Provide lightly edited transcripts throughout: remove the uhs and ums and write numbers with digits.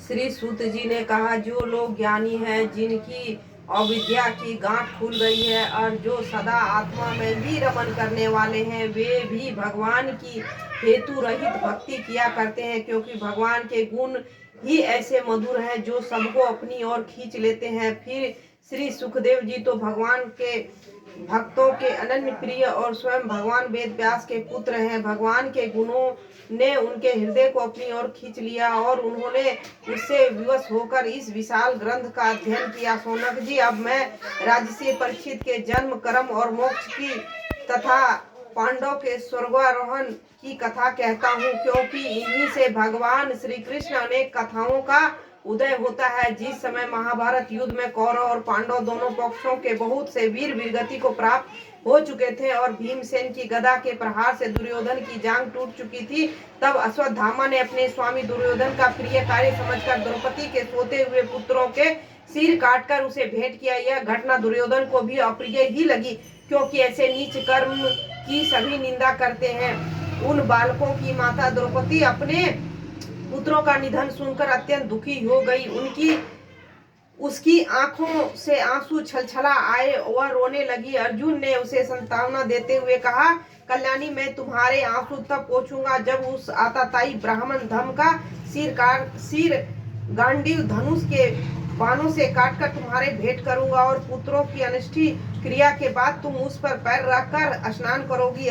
श्री सूत जी ने कहा, जो लोग ज्ञानी हैं, जिनकी अविद्या की गांठ खुल गई है और जो सदा आत्मा में भी रमन करने वाले हैं, वे भी भगवान की हेतु रहित भक्ति किया करते हैं, क्योंकि भगवान के गुण ही ऐसे मधुर हैं जो सबको अपनी ओर खींच लेते हैं। फिर श्री सुखदेव जी तो भगवान के भक्तों के अनन्य प्रिय और स्वयं भगवान वेद व्यास के पुत्र हैं। भगवान के गुणों ने उनके हृदय को अपनी ओर खींच लिया और उन्होंने उससे विवश होकर इस विशाल ग्रंथ का अध्ययन किया। शौनक जी, अब मैं राजसी परीक्षित के जन्म, कर्म और मोक्ष की तथा पांडव के स्वर्गारोहण की कथा कहता हूँ, क्योंकि इन्हीं से भगवान श्री कृष्ण अनेक कथाओं का उदय होता है। जिस समय महाभारत युद्ध में कौरव और पांडव दोनों पक्षों के बहुत से वीर वीरगति को प्राप्त हो चुके थे और भीमसेन की गदा के प्रहार से दुर्योधन की जांघ टूट चुकी थी, तब अश्वत्थामा ने अपने स्वामी दुर्योधन का प्रिय कार्य समझकर द्रौपदी के सोते हुए पुत्रों के सिर काटकर उसे भेंट किया। यह घटना दुर्योधन को भी अप्रिय ही लगी, क्योंकि ऐसे नीच कर्म की सभी निंदा करते हैं। उन बालकों की माता द्रौपदी अपने पुत्रों का निधन सुनकर अत्यंत दुखी हो गई। उसकी आंखों से आंसू छलछला आए, वह रोने लगी। अर्जुन ने उसे सांत्वना देते हुए कहा, कल्याणी, मैं तुम्हारे आंसू तब पोंछूंगा जब उस आतताई ब्राह्मण धम का सिर गांडीव धनुष के बाणों से काटकर तुम्हारे भेंट करूंगा और पुत्रों की अनिष्टि क्रिया के बाद तुम उस पर पैर रखकर स्नान करोगी।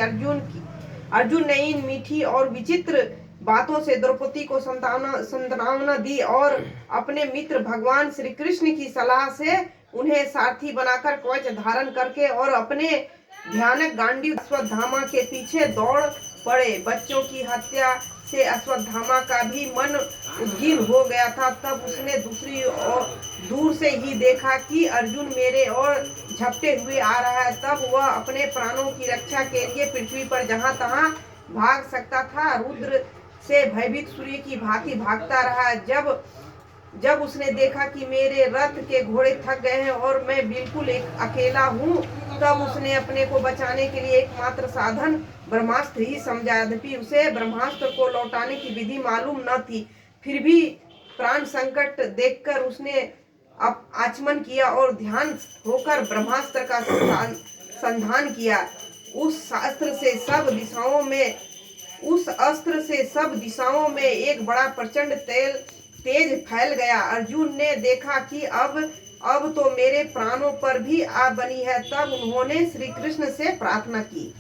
अर्जुन ने इन मीठी और विचित्र बातों से द्रौपदी को सांत्वना दी और अपने मित्र भगवान श्री कृष्ण की सलाह से उन्हें सारथी बनाकर कवच धारण करके और अपने भयानक गांडीव अश्वत्थामा के पीछे दौड़ पड़े। बच्चों की हत्या से अश्वत्थामा का भी मन उद्गिर हो गया था। तब उसने दूसरी ओर दूर से ही देखा कि अर्जुन मेरे ओर झपटे हुए आ रहा है। तब वह अपने प्राणों की रक्षा के लिए पृथ्वी पर जहां तहां भाग सकता था, रुद्र से भयभीत सूर्य की भांति भागता रहा। जब उसने देखा कि मेरे रथ के घोड़े थक गए हैं और मैं बिल्कुल अकेला हूँ, तब उसने अपने को बचाने के लिए एकमात्र साधन ब्रह्मास्त्र ही समझा। यद्यपि उसे ब्रह्मास्त्र को लौटाने की विधि मालूम न थी, फिर भी प्राण संकट देखकर उसने आचमन किया और ध्यान होकर ब्रह्मास्त्र का संधान किया। उस अस्त्र से सब दिशाओं में एक बड़ा प्रचंड तेज फैल गया। अर्जुन ने देखा कि अब तो मेरे प्राणों पर भी आ बनी है। तब उन्होंने श्री कृष्ण से प्रार्थना की।